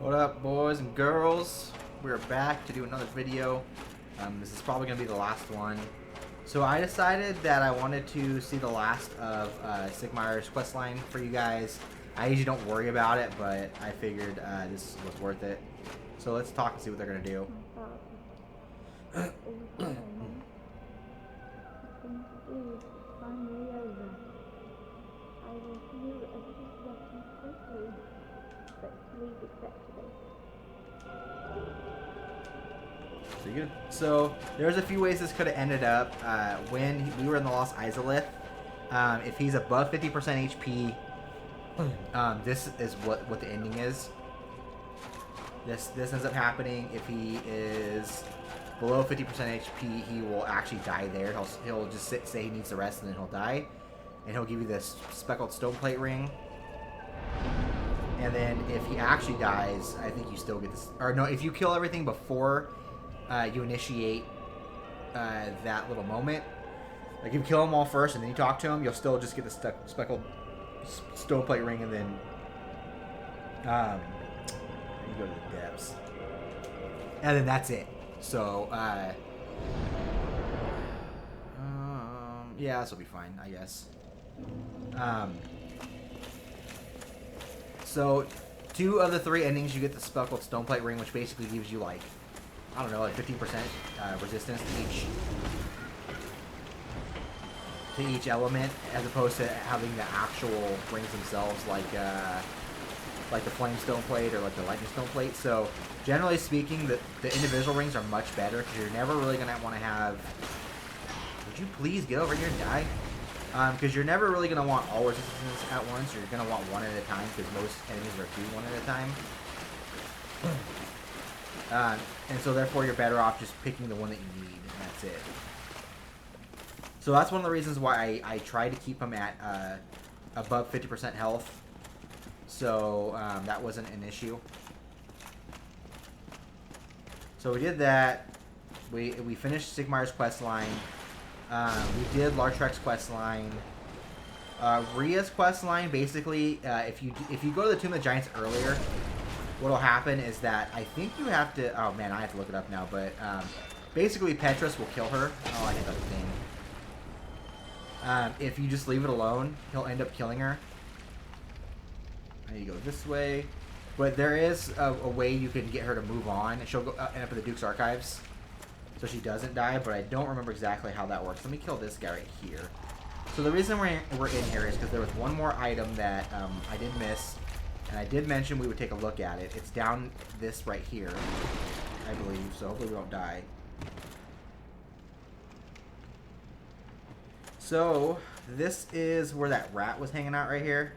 What up, boys and girls? We're back to do another video. This is probably going to be the last one. So I decided that I wanted to see the last of Sigmayr's questline for you guys. I usually don't worry about it, but I figured this was worth it. So let's talk and see what they're going to do. So there's a few ways this could have ended up. When we were in the Lost Izalith, if he's above 50% HP, this is what the ending is. This ends up happening. If he is below 50% HP, he will actually die there. He'll just say he needs the rest, and then he'll die. And he'll give you this speckled stone plate ring. And then if he actually dies, I think you still get this. Or no, if you kill everything before you initiate that little moment, like you kill them all first and then you talk to him, you'll still just get the speckled stone plate ring, and then you go to the depths, and then that's it. So yeah, this will be fine, I guess. So 2 of the 3 endings, you get the speckled stone plate ring, which basically gives you like, I don't know, like 15% resistance to each element, as opposed to having the actual rings themselves, like the flame stone plate or like the lightning stone plate. So generally speaking, the individual rings are much better, because you're never really gonna want to have. Would you please get over here and die? Because you're never really gonna want all resistance at once. You're gonna want one at a time, because most enemies are do one at a time. And so therefore you're better off just picking the one that you need, and that's it. So that's one of the reasons why I try to keep him at above 50% health. So that wasn't an issue. So we did that. We finished Sigmayr's questline. We did Lartrek's questline. Rhea's questline, basically, if you go to the Tomb of the Giants earlier, what'll happen is that I think you have to. Oh man, I have to look it up now. But basically, Petrus will kill her. Oh, I hit that thing. If you just leave it alone, he'll end up killing her. I need to go this way. But there is a way you can get her to move on. She'll go end up in the Duke's Archives, so she doesn't die. But I don't remember exactly how that works. Let me kill this guy right here. So the reason we're in here is because there was one more item that I did miss. And I did mention we would take a look at it. It's down this right here, I believe. So hopefully we don't die. So this is where that rat was hanging out right here.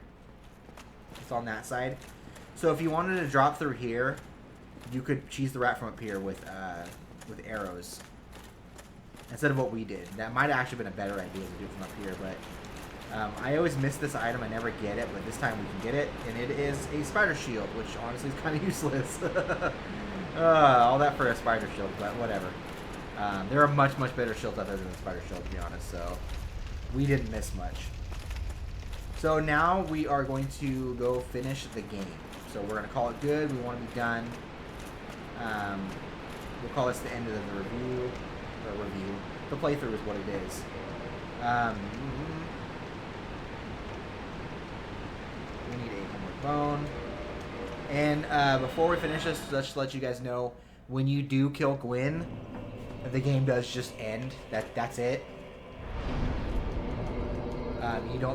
It's on that side. So if you wanted to drop through here, you could cheese the rat from up here with arrows instead of what we did. That might have actually been a better idea to do it from up here, but I always miss this item. I never get it, but this time we can get it, and it is a spider shield, which honestly is kind of useless. All that for a spider shield, but whatever. There are much better shields out there than the spider shield, to be honest, so we didn't miss much. So now we are going to go finish the game. So we're going to call it good. We want to be done. We'll call this the end of the review. The playthrough is what it is. We need a homeward bone. And before we finish this, let's just let you guys know, when you do kill Gwyn, the game does just end. That's it.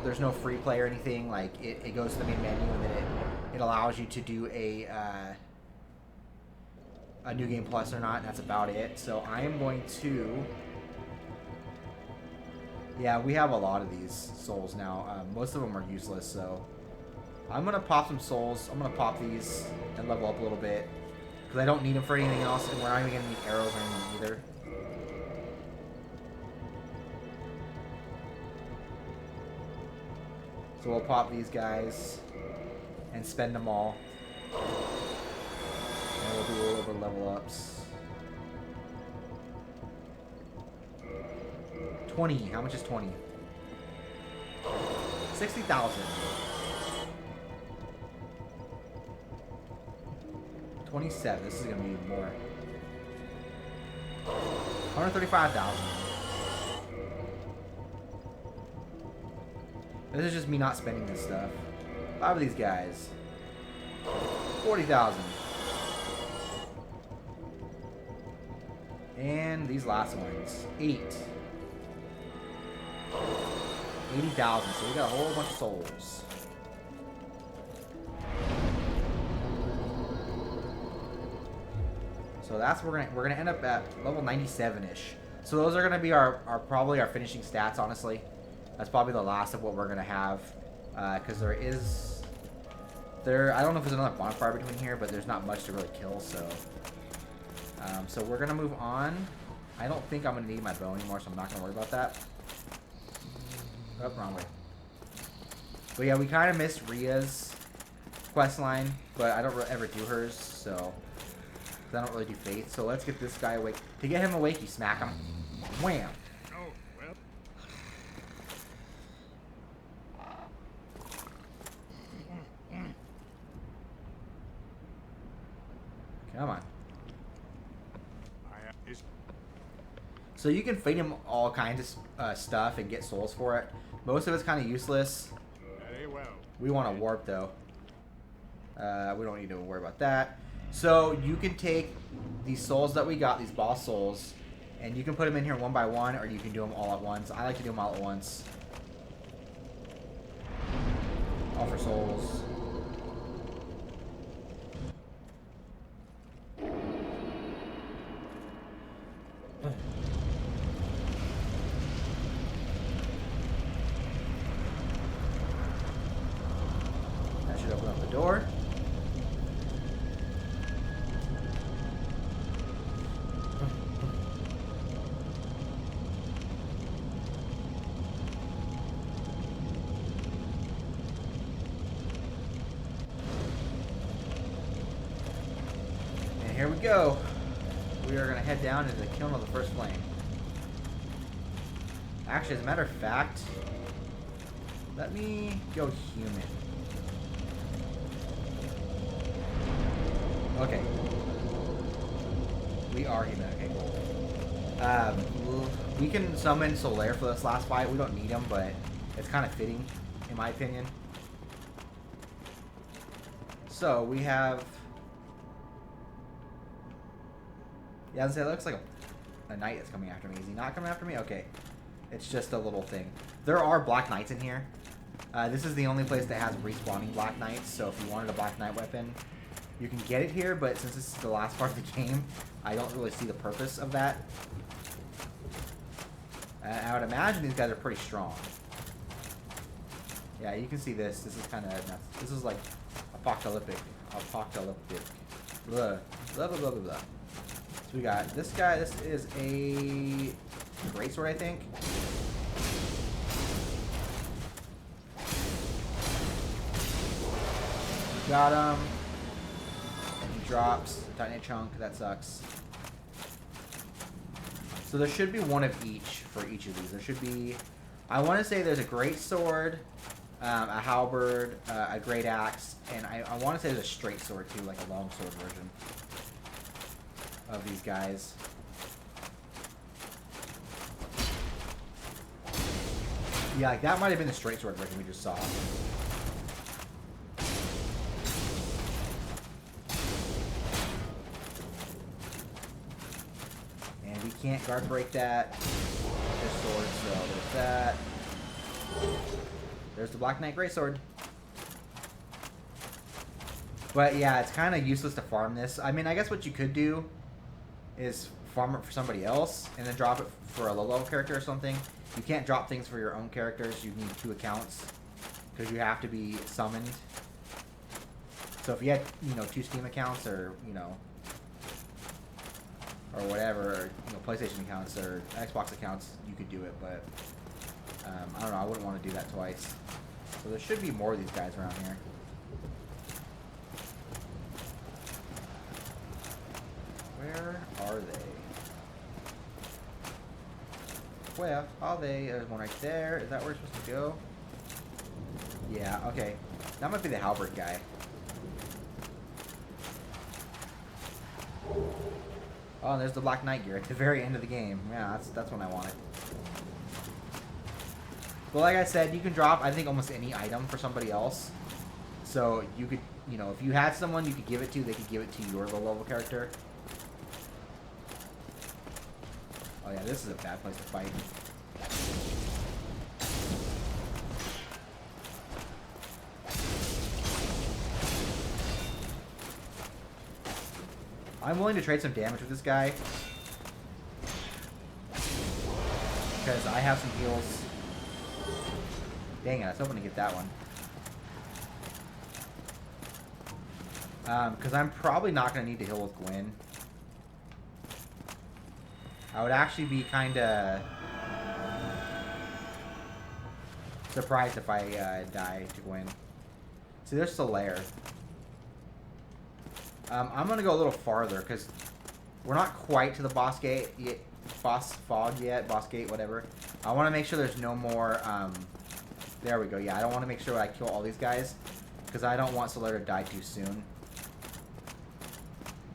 There's no free play or anything. Like it goes to the main menu, and then it allows you to do a New Game Plus or not, and that's about it. So I am going to. Yeah, we have a lot of these souls now. Most of them are useless, so I'm gonna pop some souls. I'm gonna pop these and level up a little bit, because I don't need them for anything else, and we're not even gonna need arrows or anything either. So we'll pop these guys and spend them all. And we'll do a little bit of level ups. 20. How much is 20? 60,000. 27. This is gonna be even more. 135,000. This is just me not spending this stuff. 5 of these guys. 40,000. And these last ones. 8. 80,000. So we got a whole bunch of souls. So that's we're gonna end up at level 97-ish. So those are gonna be our probably our finishing stats. Honestly, that's probably the last of what we're gonna have, because I don't know if there's another bonfire between here, but there's not much to really kill. So we're gonna move on. I don't think I'm gonna need my bow anymore, so I'm not gonna worry about that. Oh, wrong way. But yeah, we kind of missed Rhea's quest line, but I don't really ever do hers, so. I don't really do faith, so let's get this guy awake. To get him awake, you smack him. Wham! Oh, well. Come on. So you can feed him all kinds of stuff and get souls for it. Most of it's kind of useless. Very well. We want to warp, though. We don't need to worry about that. So you can take these souls that we got, these boss souls, and you can put them in here one by one, or you can do them all at once. I like to do them all at once. All for souls. That should open up the door. Here we go. We are going to head down into the kiln of the first flame. Actually, as a matter of fact, let me go human. Okay. We are human. Okay, cool. We can summon Solaire for this last fight. We don't need him, but it's kind of fitting, in my opinion. So, we have... Yeah, I was gonna say, it looks like a knight that's coming after me. Is he not coming after me? Okay. It's just a little thing. There are black knights in here. This is the only place that has respawning black knights, so if you wanted a black knight weapon, you can get it here, but since this is the last part of the game, I don't really see the purpose of that. I would imagine these guys are pretty strong. Yeah, you can see this. This is kind of nuts. This is like apocalyptic. Blah, blah, blah, blah, blah. So we got this guy. This is a greatsword, I think. Got him. And he drops a tiny chunk. That sucks. So there should be one of each for each of these. There should be... I want to say there's a greatsword, a halberd, a great axe, and I want to say there's a straight sword too, like a longsword version of these guys. Yeah, like that might have been the straight sword version we just saw. And we can't guard break that. This sword, so there's that. There's the Black Knight Greatsword. But yeah, it's kind of useless to farm this. I mean, I guess what you could do is farm it for somebody else and then drop it for a low-level character or something. You can't drop things for your own characters. You need 2 accounts because you have to be summoned. So if you had, 2 Steam accounts or, or whatever, or, PlayStation accounts or Xbox accounts, you could do it, but I don't know, I wouldn't want to do that twice. So there should be more of these guys around here. Where are they? Where are they? There's one right there. Is that where we're supposed to go? Yeah, okay. That might be the halberd guy. Oh, and there's the Black Knight gear at the very end of the game. Yeah, that's when I want it. But like I said, you can drop, I think, almost any item for somebody else. So you could, you know, if you had someone you could give it to, they could give it to your low-level character. Oh yeah, this is a bad place to fight. I'm willing to trade some damage with this guy. Because I have some heals. Dang it, I was hoping to get that one. Because I'm probably not going to need to heal with Gwyn. I would actually be kind of surprised if I die to Gwyn. See, there's Solaire. I'm going to go a little farther because we're not quite to the boss gate yet, boss gate, whatever. I want to make sure there's no more, there we go. Yeah, I don't want to make sure I kill all these guys because I don't want Solaire to die too soon.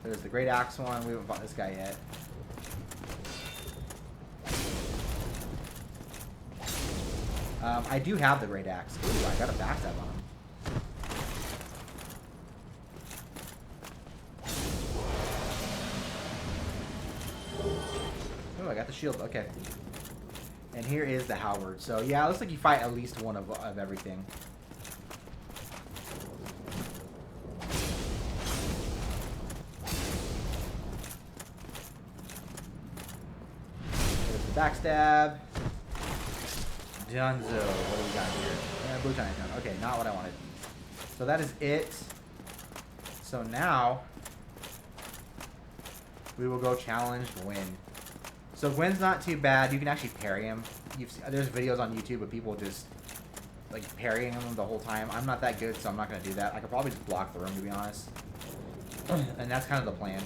There's the Great Axe one. We haven't fought this guy yet. I do have the Great Axe. Ooh, I got a backstab on him. Oh, I got the shield. Okay. And here is the halberd. So yeah, it looks like you fight at least one of everything. There's the backstab. Dunzo. What do we got here? Yeah, blue giant gun. Okay, not what I wanted. So that is it. So now we will go challenge Gwyn. So Gwyn's not too bad. You can actually parry him. There's videos on YouTube of people just like parrying him the whole time. I'm not that good, so I'm not going to do that. I could probably just block the room, to be honest. And that's kind of the plan.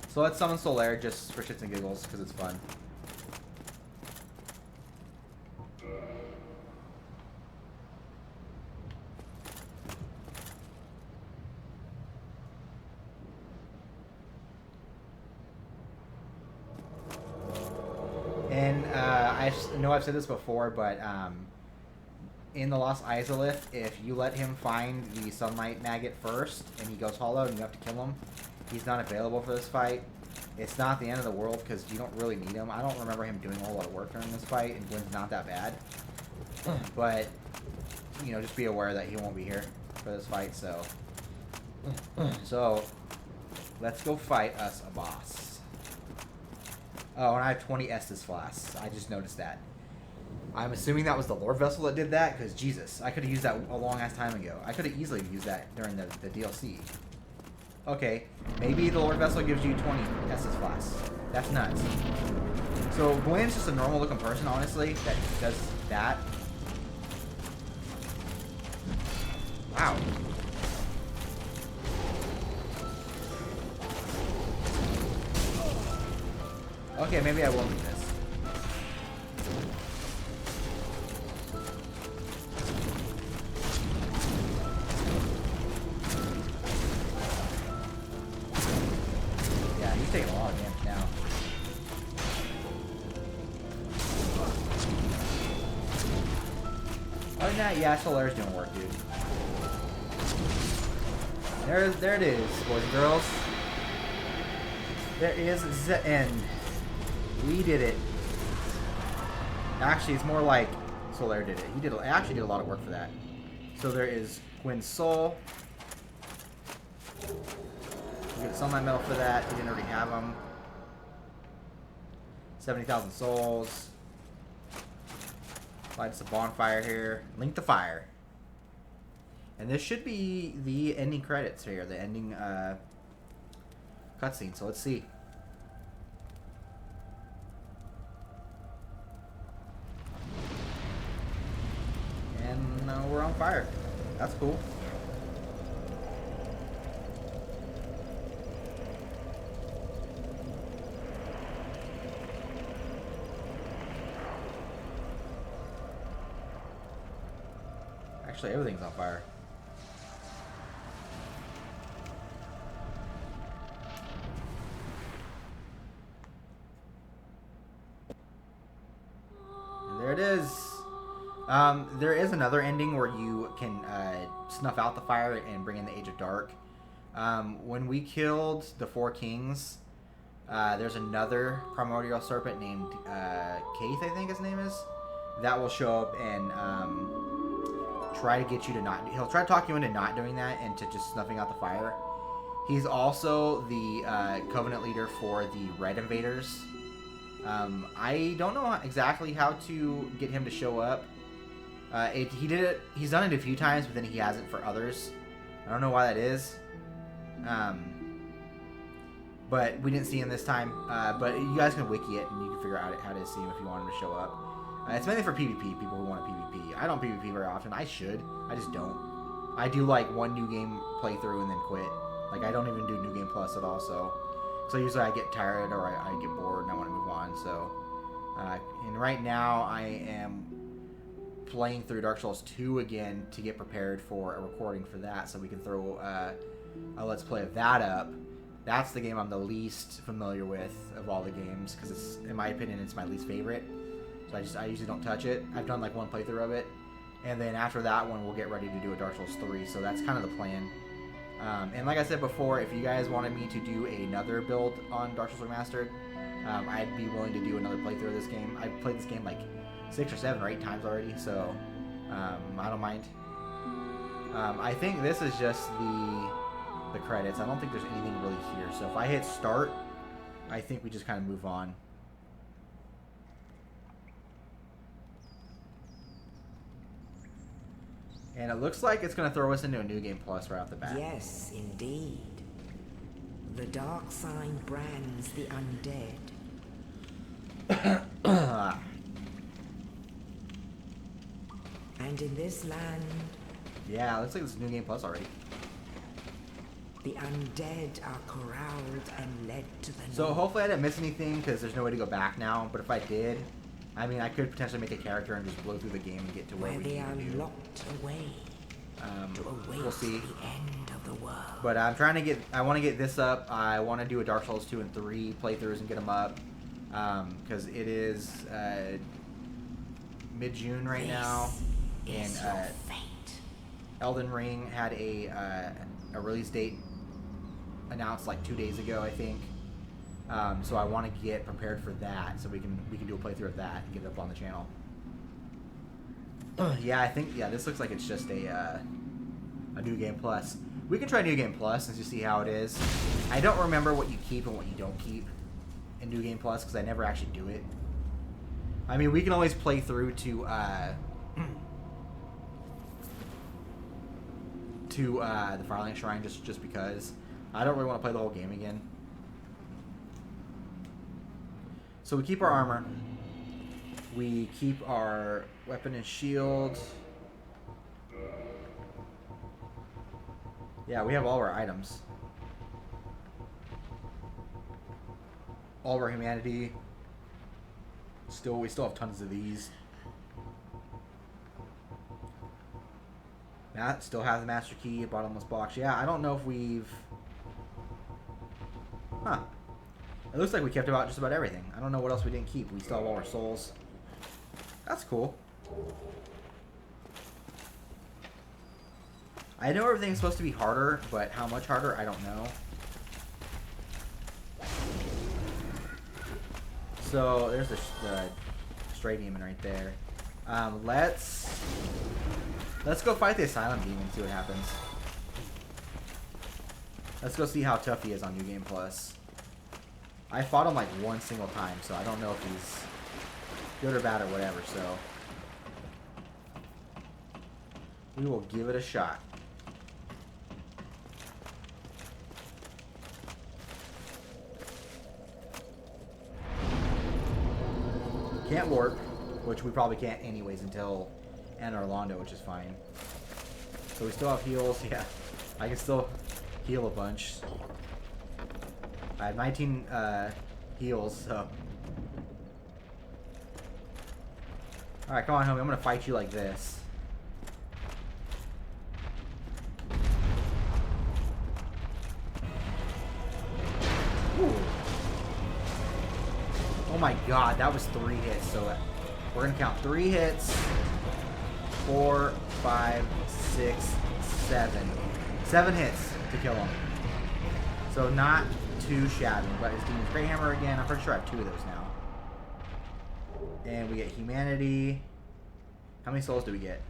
So let's summon Solaire just for shits and giggles, because it's fun. And I know I've said this before, but in the Lost Izalith, if you let him find the Sunlight Maggot first, and he goes hollow, and you have to kill him, he's not available for this fight. It's not the end of the world, because you don't really need him. I don't remember him doing a whole lot of work during this fight, and Gwyn's not that bad. But, you know, just be aware that he won't be here for this fight, so... So, let's go fight us a boss. Oh, and I have 20 Estus flasks. I just noticed that. I'm assuming that was the Lord Vessel that did that, because Jesus, I could have used that a long-ass time ago. I could have easily used that during the DLC. Okay, maybe the Lord Vessel gives you 20 Estus flasks. That's nuts. So Gwyn's just a normal-looking person, honestly, that does that. Wow. Okay, maybe I will do this. Yeah, he's taking a lot of damage now. Other than that, yeah, Solaire's doing work, dude. There it is, boys and girls. There is the end. We did it. Actually, it's more like Solaire did it. He actually did a lot of work for that. So there is Gwyn's soul. We get Sunlight Medal for that. He didn't already have them. 70,000 souls. Light us a bonfire here. Link the fire. And this should be the ending credits here. The ending cutscene. So let's see. And we're on fire. That's cool. Actually, everything's on fire. There is another ending where you can snuff out the fire and bring in the Age of Dark. When we killed the 4 kings, there's another primordial serpent named Keith, I think his name is, that will show up and try to get you to not... He'll try to talk you into not doing that and to just snuffing out the fire. He's also the Covenant leader for the Red Invaders. I don't know exactly how to get him to show up. He did it. He's done it a few times, but then he hasn't for others. I don't know why that is. But we didn't see him this time. But you guys can wiki it and you can figure out how to see him if you want him to show up. It's mainly for PvP, people who want to PvP. I don't PvP very often. I should. I just don't. I do like one new game playthrough and then quit. Like I don't even do New Game Plus at all. So usually I get tired or I get bored and I want to move on. So and right now I am playing through Dark Souls 2 again to get prepared for a recording for that, so we can throw a Let's Play of that up. That's the game I'm the least familiar with of all the games, because it's, in my opinion, it's my least favorite. So I usually don't touch it. I've done like one playthrough of it, and then after that one, we'll get ready to do a Dark Souls 3. So that's kind of the plan. And like I said before, if you guys wanted me to do another build on Dark Souls Remastered, I'd be willing to do another playthrough of this game. I've played this game like 6 or 7 or 8 times already, so I don't mind. I think this is just the credits. I don't think there's anything really here. So if I hit start, I think we just kind of move on. And it looks like it's going to throw us into a New Game Plus right off the bat. Yes, indeed. The dark sign brands the undead. And in this land... Yeah, it looks like it's New Game Plus already. The undead are corralled and led to the So north. hopefully I didn't miss anything, because there's no way to go back now. But if I did, I mean, I could potentially make a character and just blow through the game and get to where where we they need are to do. locked away to await We'll see. the end of the world. But I'm trying to get... I want to get this up. I want to do a Dark Souls 2 and 3 playthroughs and get them up. Because it is mid-June right now. And Is your fate. Elden Ring had a release date announced like 2 days ago, I think. So I want to get prepared for that, so we can do a playthrough of that and get it up on the channel. Yeah, I think this looks like it's just a New Game Plus. We can try New Game Plus and just see how it is. I don't remember what you keep and what you don't keep in New Game Plus because I never actually do it. I mean, we can always play through to the Firelight Shrine just because I don't really want to play the whole game again. So we keep our armor. We keep our weapon and shield. Yeah, we have all our items. All of our humanity. We still have tons of these. Matt still has the master key, a bottomless box. Yeah, I don't know if we've... Huh. It looks like we kept just about everything. I don't know what else we didn't keep. We still have all our souls. That's cool. I know everything's supposed to be harder, but how much harder, I don't know. So, there's the stray demon right there. Let's go fight the Asylum demon and see what happens. Let's go see how tough he is on New Game Plus. I fought him like one single time, so I don't know if he's good or bad or whatever, so we will give it a shot. Can't warp, which we probably can't anyways until Anor Londo, which is fine. So we still have heals. Yeah, I can still heal a bunch. I have 19 heals, so. Alright, come on, homie. I'm gonna fight you like this. Ooh. Oh my god, that was 3 hits, so We're gonna count 3 hits. 4, 5, 6, 7. 7 hits to kill him. So not too shabby. But his Demon's Great Hammer again. I'm pretty sure I have 2 of those now. And we get Humanity. How many souls do we get?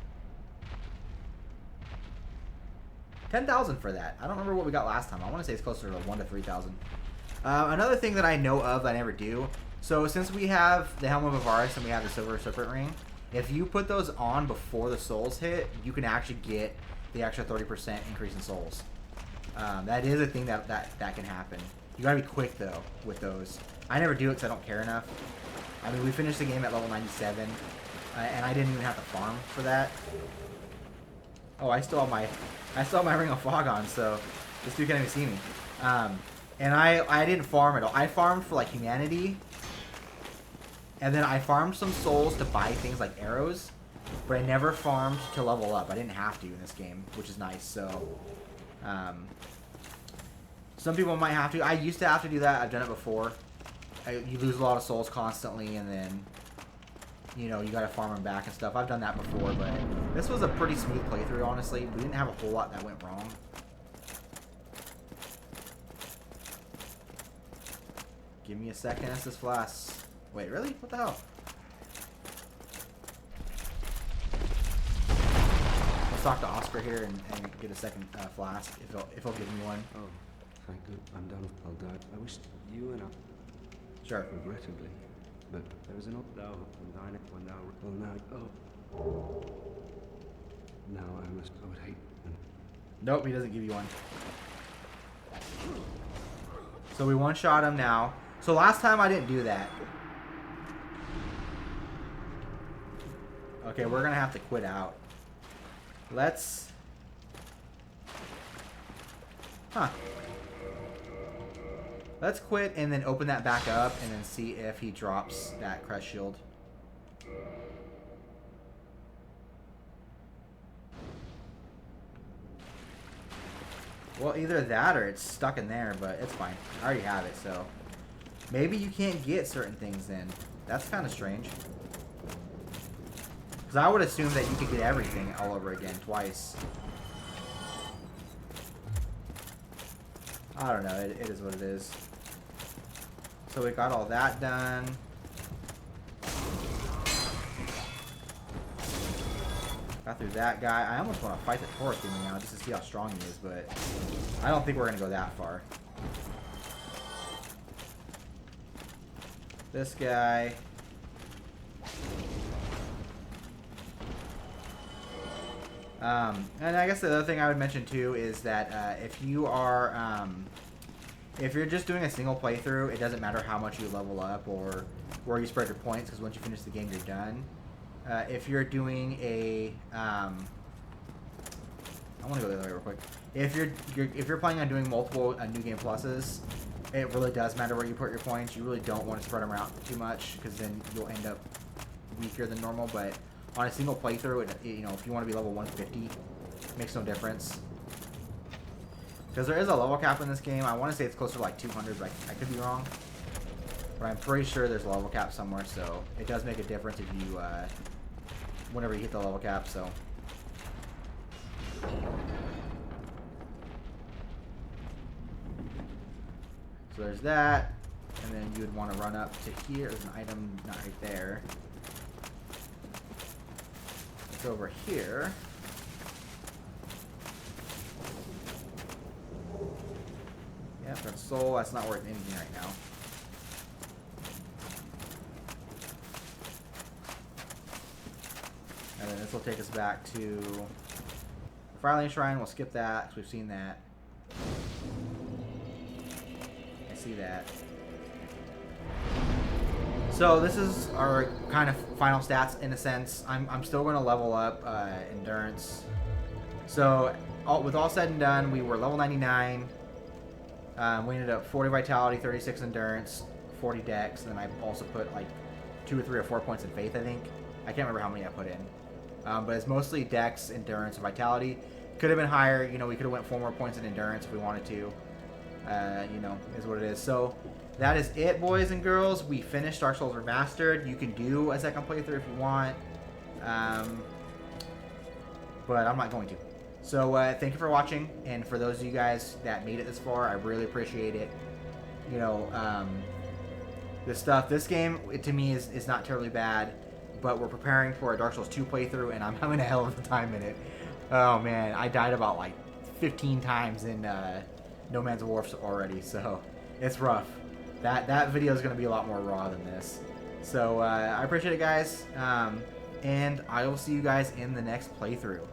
10,000 for that. I don't remember what we got last time. I want to say it's closer to 1 to 3,000. Another thing that I know of that I never do. So since we have the Helm of Avaris and we have the Silver Serpent Ring, if you put those on before the souls hit, you can actually get the extra 30% increase in souls. That is a thing that can happen. You gotta be quick though with those. I never do it because I don't care enough. I mean, we finished the game at level 97, and I didn't even have to farm for that. Oh, I still have my Ring of Fog on, so this dude can't even see me. And I didn't farm at all. I farmed for like Humanity, and then I farmed some souls to buy things like arrows, but I never farmed to level up. I didn't have to in this game, which is nice. So, some people might have to. I used to have to do that. I've done it before. You lose a lot of souls constantly, and then, you know, you gotta farm them back and stuff. I've done that before, but this was a pretty smooth playthrough, honestly. We didn't have a whole lot that went wrong. Give me a second, Estus Flask. Wait, really? What the hell? Let's talk to Oscar here and get a second flask, if he'll give me one. Oh, thank God. I'm done. I'll die. I wish you and I... Sure. Regrettably. But there was an old thou when thou... Well, now... Oh. Now I must... I would hate... Nope, he doesn't give you one. So we one-shot him now. So last time I didn't do that. Okay, we're gonna have to quit out. Let's... Huh. Let's quit and then open that back up and then see if he drops that Crest Shield. Well, either that or it's stuck in there, but it's fine. I already have it, so... Maybe you can't get certain things then. That's kind of strange. Because I would assume that you could get everything all over again twice. I don't know. It is what it is. So we got all that done. Got through that guy. I almost want to fight the Taurus Demon now just to see how strong he is, but I don't think we're going to go that far. This guy. And I guess the other thing I would mention too is that if you are, if you're just doing a single playthrough, it doesn't matter how much you level up or where you spread your points, because once you finish the game, you're done. If you're doing a, I want to go the other way real quick. If you're planning on doing multiple New Game Pluses, it really does matter where you put your points. You really don't want to spread them out too much, because then you'll end up weaker than normal. But on a single playthrough, you know, if you want to be level 150, it makes no difference. Because there is a level cap in this game. I want to say it's closer to like 200, but I could be wrong. But I'm pretty sure there's a level cap somewhere, so it does make a difference if you, whenever you hit the level cap, so. So there's that, and then you would want to run up to here. There's an item not right there. It's over here. Yep, that's soul. That's not worth anything right now. And then this will take us back to the Firelane Shrine. We'll skip that because we've seen that. See that. So this is our kind of final stats in a sense. I'm still going to level up endurance. So with all said and done, we were level 99. We ended up 40 vitality, 36 endurance, 40 dex, and then I also put like 2 or 3 or 4 points in faith, I think. I can't remember how many I put in. But it's mostly dex, endurance, and vitality. Could have been higher. You know, we could have went 4 more points in endurance if we wanted to. You know, is what it is. So that is it, boys and girls. We finished Dark Souls Remastered. You can do a second playthrough if you want, but I'm not going to. So thank you for watching, and for those of you guys that made it this far, I really appreciate it. You know, this game, to me, is not terribly bad, but we're preparing for a Dark Souls 2 playthrough, and I'm having a hell of a time in it. Oh man, I died about like 15 times in No Man's Wharf already, so it's rough. That video is going to be a lot more raw than this. So I appreciate it, guys, and I will see you guys in the next playthrough.